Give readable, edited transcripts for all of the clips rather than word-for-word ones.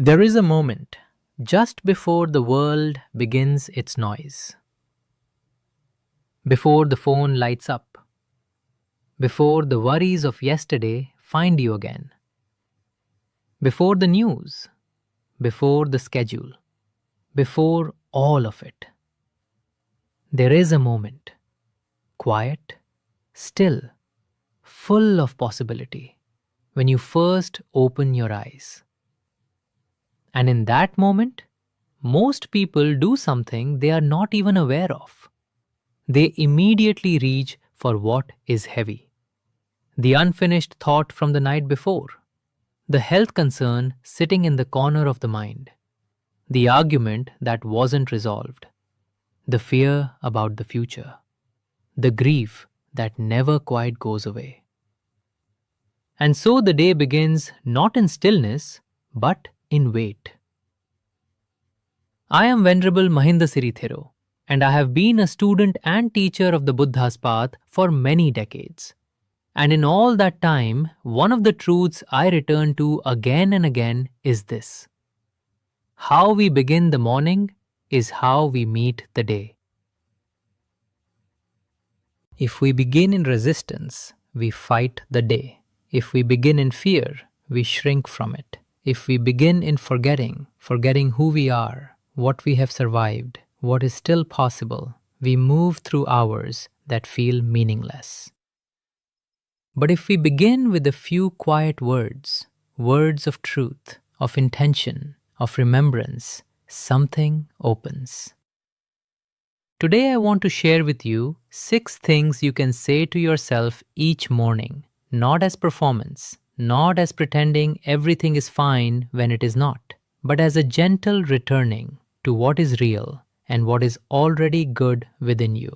There is a moment just before the world begins its noise, before the phone lights up, before the worries of yesterday find you again, before the news, before the schedule, before all of it. There is a moment, quiet, still, full of possibility, when you first open your eyes. And in that moment, most people do something they are not even aware of. They immediately reach for what is heavy. The unfinished thought from the night before, the health concern sitting in the corner of the mind, the argument that wasn't resolved, the fear about the future, the grief that never quite goes away. And so the day begins not in stillness, but in wait. I am Venerable Mahindasiri Thero, and I have been a student and teacher of the Buddha's path for many decades. And in all that time, one of the truths I return to again and again is this: how we begin the morning is how we meet the day. If we begin in resistance, we fight the day. If we begin in fear, we shrink from it. If we begin in forgetting who we are, what we have survived, what is still possible, we move through hours that feel meaningless. But if we begin with a few quiet words, words of truth, of intention, of remembrance, something opens. Today I want to share with you 6 things you can say to yourself each morning, not as performance, not as pretending everything is fine when it is not, but as a gentle returning to what is real and what is already good within you.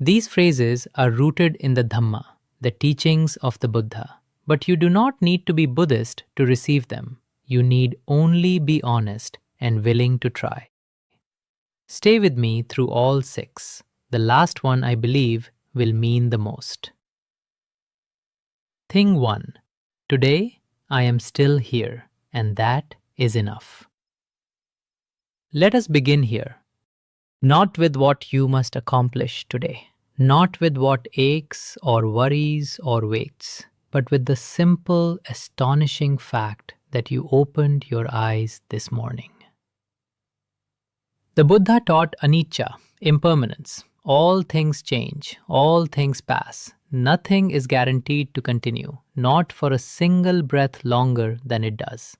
These phrases are rooted in the Dhamma, the teachings of the Buddha, but you do not need to be Buddhist to receive them. You need only be honest and willing to try. Stay with me through all 6. The last one, I believe, will mean the most. Thing 1. Today, I am still here, and that is enough. Let us begin here. Not with what you must accomplish today, not with what aches or worries or waits, but with the simple, astonishing fact that you opened your eyes this morning. The Buddha taught anicca, impermanence. All things change, all things pass. Nothing is guaranteed to continue, not for a single breath longer than it does.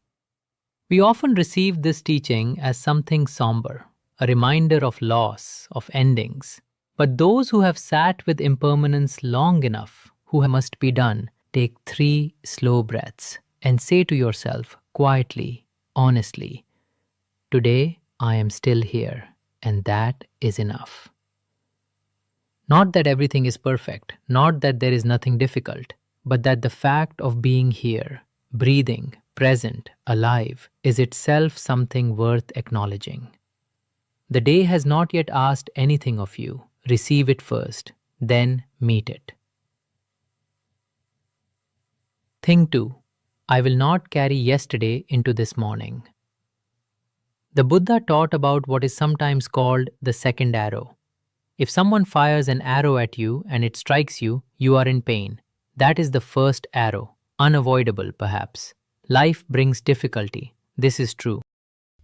We often receive this teaching as something somber, a reminder of loss, of endings. But those who have sat with impermanence long enough, who must be done, take 3 slow breaths and say to yourself quietly, honestly, today I am still here, and that is enough. Not that everything is perfect, not that there is nothing difficult, but that the fact of being here, breathing, present, alive, is itself something worth acknowledging. The day has not yet asked anything of you. Receive it first, then meet it. Thing 2. I will not carry yesterday into this morning. The Buddha taught about what is sometimes called the second arrow. If someone fires an arrow at you and it strikes you, you are in pain. That is the first arrow, unavoidable perhaps. Life brings difficulty, this is true.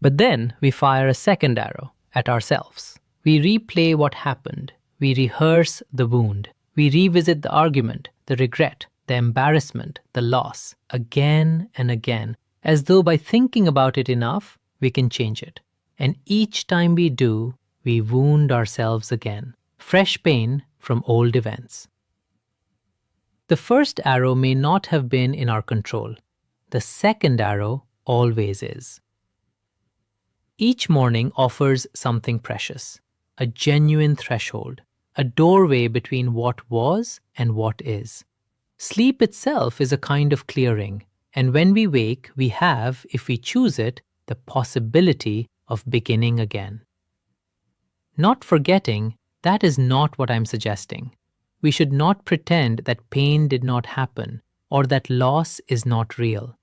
But then we fire a second arrow at ourselves. We replay what happened. We rehearse the wound. We revisit the argument, the regret, the embarrassment, the loss, again and again, as though by thinking about it enough, we can change it. And each time we do, we wound ourselves again. Fresh pain from old events. The first arrow may not have been in our control. The second arrow always is. Each morning offers something precious, a genuine threshold, a doorway between what was and what is. Sleep itself is a kind of clearing, and when we wake, we have, if we choose it, the possibility of beginning again. Not forgetting, that is not what I'm suggesting. We should not pretend that pain did not happen or that loss is not real.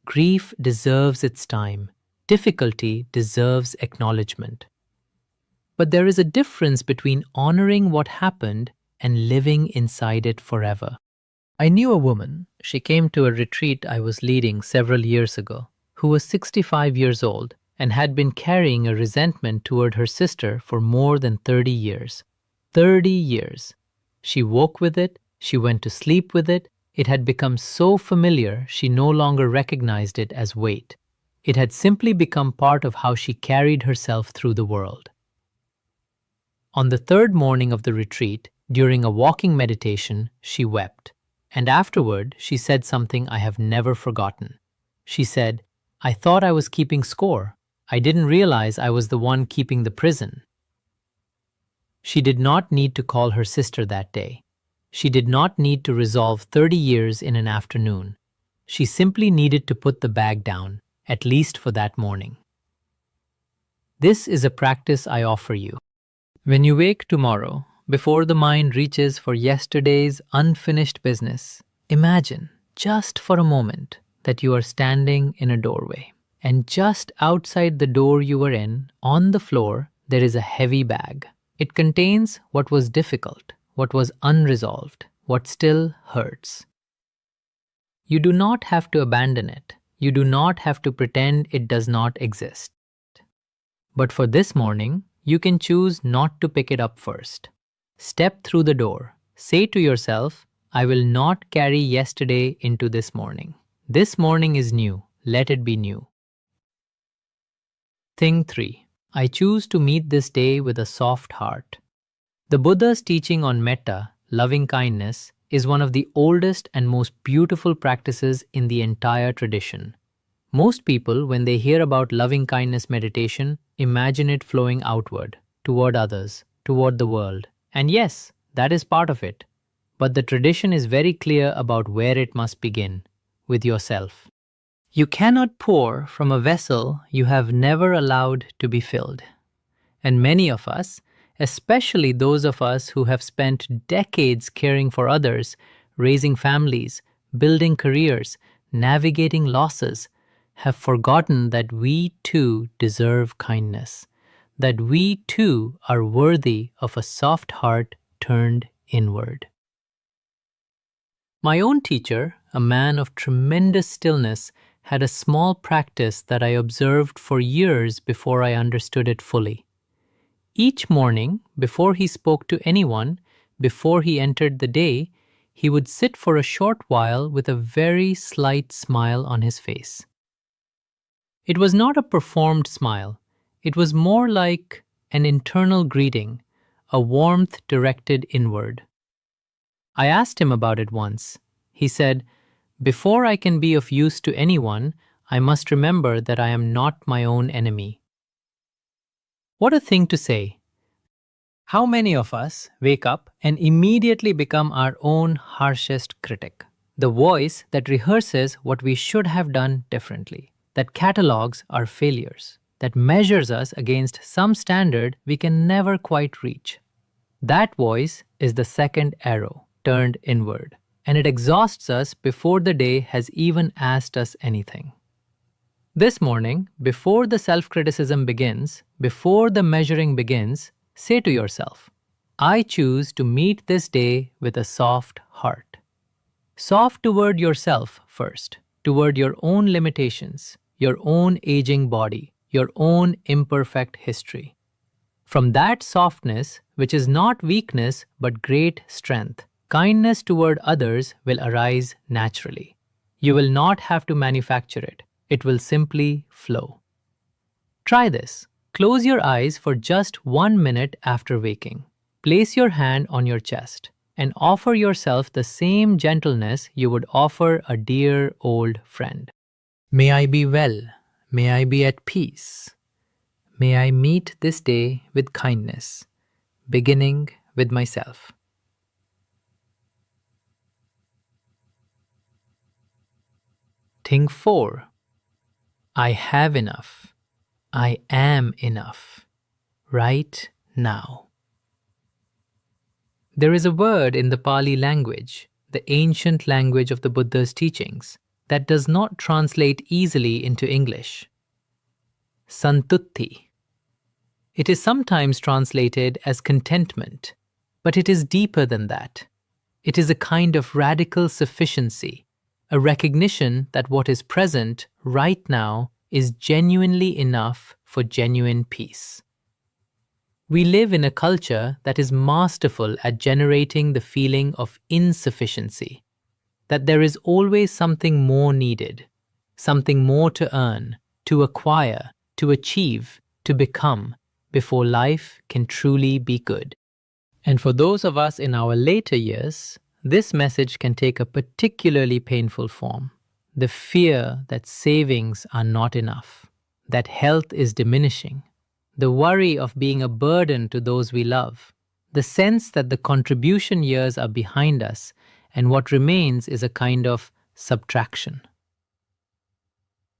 Grief deserves its time. Difficulty deserves acknowledgement. But there is a difference between honoring what happened and living inside it forever. I knew a woman, she came to a retreat I was leading several years ago, who was 65 years old and had been carrying a resentment toward her sister for more than 30 years. 30 years. She woke with it, she went to sleep with it. It had become so familiar she no longer recognized it as weight. It had simply become part of how she carried herself through the world. On the third morning of the retreat, during a walking meditation, she wept. And afterward, she said something I have never forgotten. She said, "I thought I was keeping score. I didn't realize I was the one keeping the prison." She did not need to call her sister that day. She did not need to resolve 30 years in an afternoon. She simply needed to put the bag down, at least for that morning. This is a practice I offer you. When you wake tomorrow, before the mind reaches for yesterday's unfinished business, imagine, just for a moment, that you are standing in a doorway. And just outside the door you were in, on the floor, there is a heavy bag. It contains what was difficult, what was unresolved, what still hurts. You do not have to abandon it. You do not have to pretend it does not exist. But for this morning, you can choose not to pick it up first. Step through the door. Say to yourself, "I will not carry yesterday into this morning. This morning is new. Let it be new." Thing 3. I choose to meet this day with a soft heart. The Buddha's teaching on metta, loving kindness, is one of the oldest and most beautiful practices in the entire tradition. Most people, when they hear about loving kindness meditation, imagine it flowing outward, toward others, toward the world. And yes, that is part of it. But the tradition is very clear about where it must begin, with yourself. You cannot pour from a vessel you have never allowed to be filled. And many of us, especially those of us who have spent decades caring for others, raising families, building careers, navigating losses, have forgotten that we too deserve kindness, that we too are worthy of a soft heart turned inward. My own teacher, a man of tremendous stillness, had a small practice that I observed for years before I understood it fully. Each morning, before he spoke to anyone, before he entered the day, he would sit for a short while with a very slight smile on his face. It was not a performed smile. It was more like an internal greeting, a warmth directed inward. I asked him about it once. He said, "Before I can be of use to anyone, I must remember that I am not my own enemy." What a thing to say. How many of us wake up and immediately become our own harshest critic? The voice that rehearses what we should have done differently, that catalogs our failures, that measures us against some standard we can never quite reach. That voice is the second arrow, turned inward, and it exhausts us before the day has even asked us anything. This morning, before the self-criticism begins, before the measuring begins, say to yourself, "I choose to meet this day with a soft heart." Soft toward yourself first, toward your own limitations, your own aging body, your own imperfect history. From that softness, which is not weakness but great strength, kindness toward others will arise naturally. You will not have to manufacture it. It will simply flow. Try this. Close your eyes for just 1 minute after waking. Place your hand on your chest and offer yourself the same gentleness you would offer a dear old friend. May I be well. May I be at peace. May I meet this day with kindness, beginning with myself. Thing 4. I have enough. I am enough. Right now. There is a word in the Pali language, the ancient language of the Buddha's teachings, that does not translate easily into English. Santutti. It is sometimes translated as contentment, but it is deeper than that. It is a kind of radical sufficiency, a recognition that what is present right now is genuinely enough for genuine peace. We live in a culture that is masterful at generating the feeling of insufficiency, that there is always something more needed, something more to earn, to acquire, to achieve, to become, before life can truly be good. And for those of us in our later years, this message can take a particularly painful form. The fear that savings are not enough, that health is diminishing, the worry of being a burden to those we love, the sense that the contribution years are behind us and what remains is a kind of subtraction.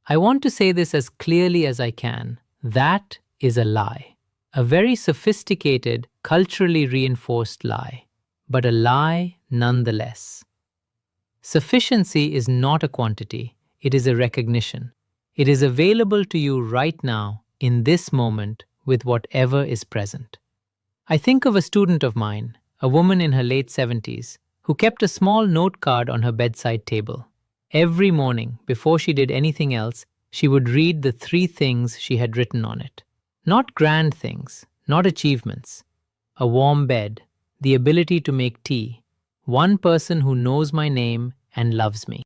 I want to say this as clearly as I can. That is a lie. A very sophisticated, culturally reinforced lie, but a lie nonetheless. Sufficiency is not a quantity, it is a recognition. It is available to you right now, in this moment, with whatever is present. I think of a student of mine, a woman in her late 70s, who kept a small note card on her bedside table. Every morning, before she did anything else, she would read the 3 things she had written on it. Not grand things, not achievements. A warm bed, the ability to make tea, one person who knows my name and loves me.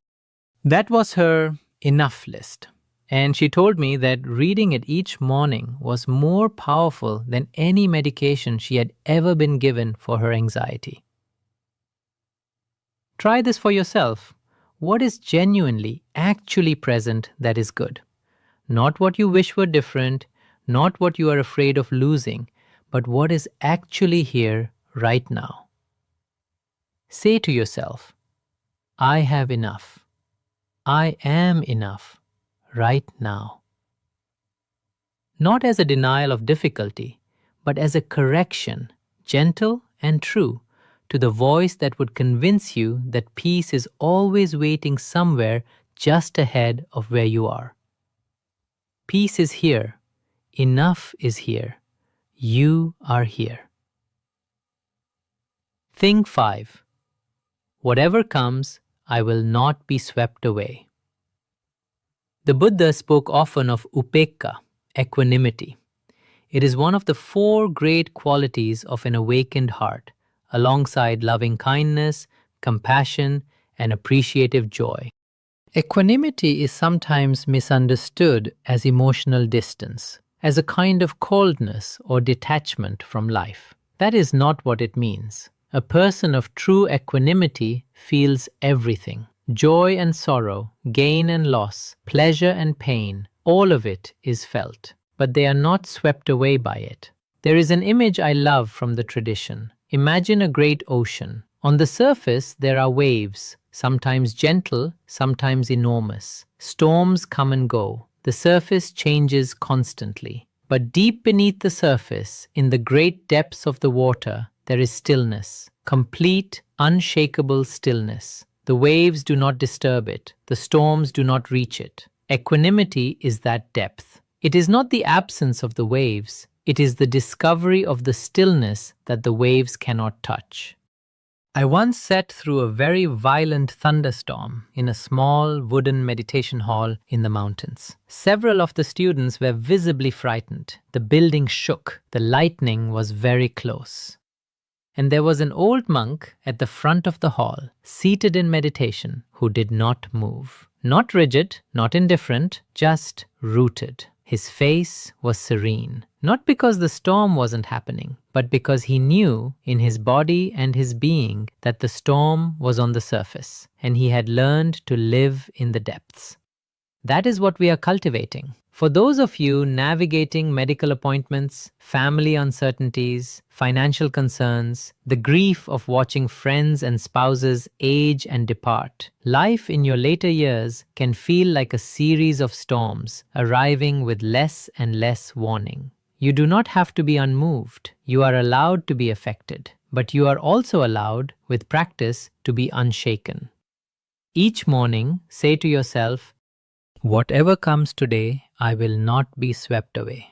That was her enough list. And she told me that reading it each morning was more powerful than any medication she had ever been given for her anxiety. Try this for yourself. What is genuinely, actually present that is good? Not what you wish were different, not what you are afraid of losing, but what is actually here right now. Say to yourself, I have enough. I am enough right now. Not as a denial of difficulty, but as a correction, gentle and true, to the voice that would convince you that peace is always waiting somewhere just ahead of where you are. Peace is here. Enough is here. You are here. Thing 5. Whatever comes, I will not be swept away. The Buddha spoke often of upekkha, equanimity. It is one of the 4 great qualities of an awakened heart, alongside loving kindness, compassion, and appreciative joy. Equanimity is sometimes misunderstood as emotional distance, as a kind of coldness or detachment from life. That is not what it means. A person of true equanimity feels everything. Joy and sorrow, gain and loss, pleasure and pain, all of it is felt, but they are not swept away by it. There is an image I love from the tradition. Imagine a great ocean. On the surface, there are waves, sometimes gentle, sometimes enormous. Storms come and go. The surface changes constantly. But deep beneath the surface, in the great depths of the water, there is stillness, complete, unshakable stillness. The waves do not disturb it. The storms do not reach it. Equanimity is that depth. It is not the absence of the waves. It is the discovery of the stillness that the waves cannot touch. I once sat through a very violent thunderstorm in a small wooden meditation hall in the mountains. Several of the students were visibly frightened. The building shook. The lightning was very close. And there was an old monk at the front of the hall, seated in meditation, who did not move. Not rigid, not indifferent, just rooted. His face was serene, not because the storm wasn't happening, but because he knew in his body and his being that the storm was on the surface, and he had learned to live in the depths. That is what we are cultivating. For those of you navigating medical appointments, family uncertainties, financial concerns, the grief of watching friends and spouses age and depart, life in your later years can feel like a series of storms arriving with less and less warning. You do not have to be unmoved. You are allowed to be affected, but you are also allowed, with practice, to be unshaken. Each morning, say to yourself, whatever comes today, I will not be swept away.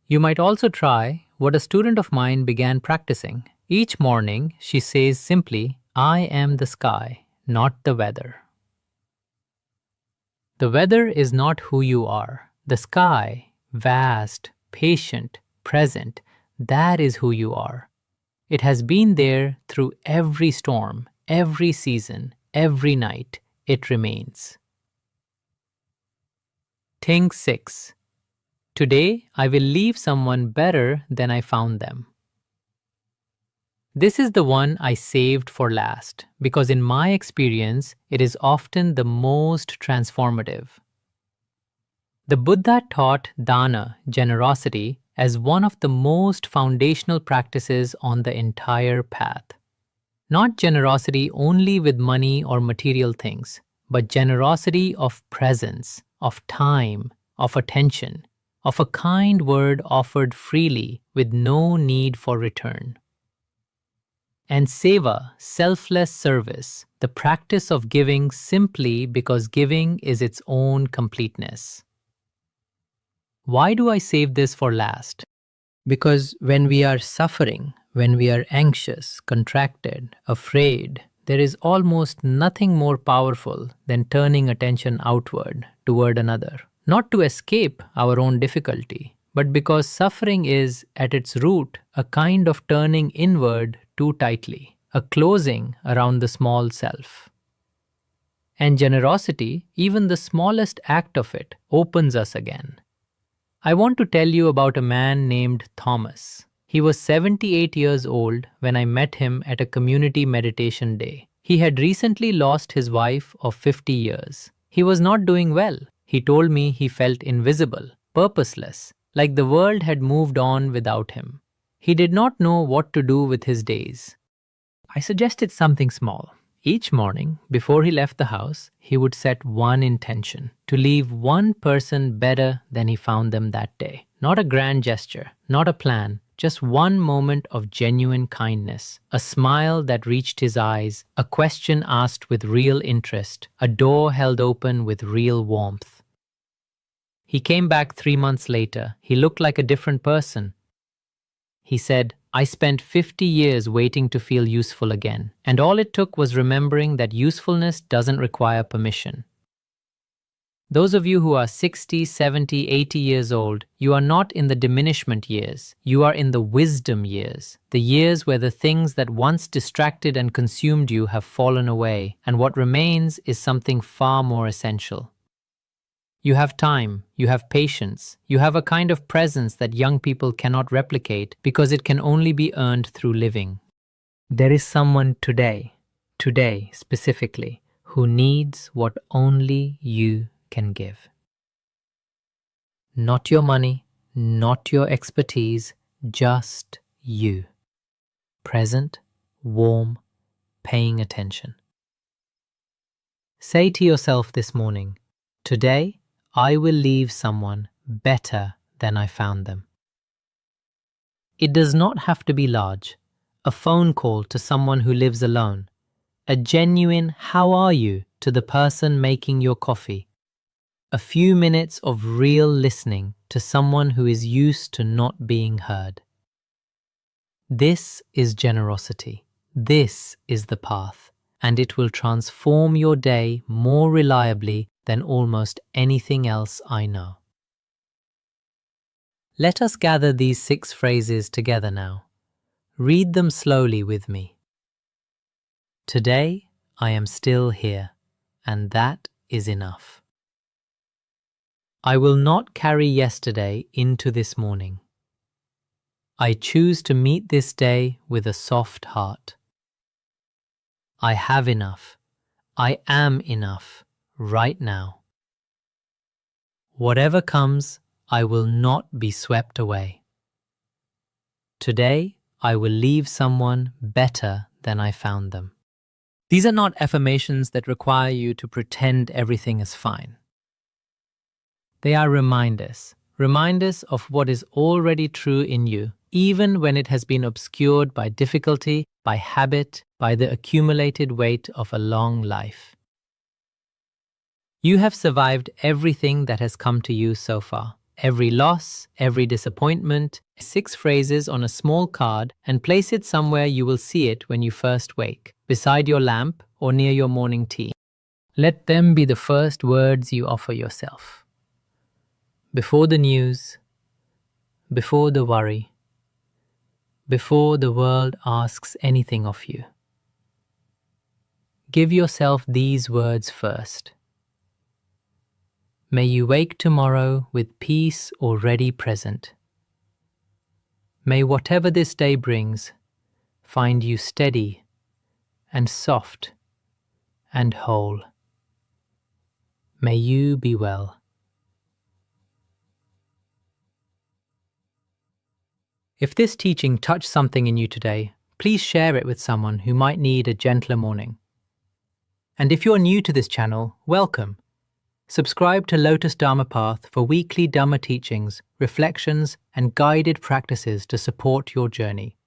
You might also try what a student of mine began practicing. Each morning, she says simply, I am the sky, not the weather. The weather is not who you are. The sky, vast, patient, present, that is who you are. It has been there through every storm, every season, every night. It remains. Thing 6. Today, I will leave someone better than I found them. This is the one I saved for last because, in my experience, it is often the most transformative. The Buddha taught dana, generosity, as one of the most foundational practices on the entire path. Not generosity only with money or material things, but generosity of presence, of time, of attention, of a kind word offered freely with no need for return. And seva, selfless service, the practice of giving simply because giving is its own completeness. Why do I save this for last? Because when we are suffering, when we are anxious, contracted, afraid, there is almost nothing more powerful than turning attention outward toward another. Not to escape our own difficulty, but because suffering is, at its root, a kind of turning inward too tightly, a closing around the small self. And generosity, even the smallest act of it, opens us again. I want to tell you about a man named Thomas. He was 78 years old when I met him at a community meditation day. He had recently lost his wife of 50 years. He was not doing well. He told me he felt invisible, purposeless, like the world had moved on without him. He did not know what to do with his days. I suggested something small. Each morning, before he left the house, he would set one intention: to leave one person better than he found them that day. Not a grand gesture, not a plan, just one moment of genuine kindness, a smile that reached his eyes, a question asked with real interest, a door held open with real warmth. He came back 3 months later. He looked like a different person. He said, I spent 50 years waiting to feel useful again, and all it took was remembering that usefulness doesn't require permission. Those of you who are 60, 70, 80 years old, you are not in the diminishment years. You are in the wisdom years, the years where the things that once distracted and consumed you have fallen away, and what remains is something far more essential. You have time, you have patience, you have a kind of presence that young people cannot replicate because it can only be earned through living. There is someone today specifically, who needs what only you can give. Not your money, not your expertise, just you. Present, warm, paying attention. Say to yourself this morning, today, I will leave someone better than I found them. It does not have to be large. A phone call to someone who lives alone. A genuine "how are you" to the person making your coffee. A few minutes of real listening to someone who is used to not being heard. This is generosity. This is the path, and it will transform your day more reliably than almost anything else I know. Let us gather these 6 phrases together now. Read them slowly with me. Today, I am still here, and that is enough. I will not carry yesterday into this morning. I choose to meet this day with a soft heart. I have enough. I am enough. Right now. Whatever comes, I will not be swept away. Today, I will leave someone better than I found them. These are not affirmations that require you to pretend everything is fine. They are reminders of what is already true in you, even when it has been obscured by difficulty, by habit, by the accumulated weight of a long life. You have survived everything that has come to you so far. Every loss, every disappointment. 6 phrases on a small card and place it somewhere you will see it when you first wake, beside your lamp or near your morning tea. Let them be the first words you offer yourself. Before the news, before the worry, before the world asks anything of you. Give yourself these words first. May you wake tomorrow with peace already present. May whatever this day brings find you steady and soft and whole. May you be well. If this teaching touched something in you today, please share it with someone who might need a gentler morning. And if you're new to this channel, welcome. Subscribe to Lotus Dharma Path for weekly Dhamma teachings, reflections, and guided practices to support your journey.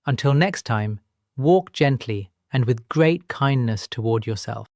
Until next time, walk gently and with great kindness toward yourself.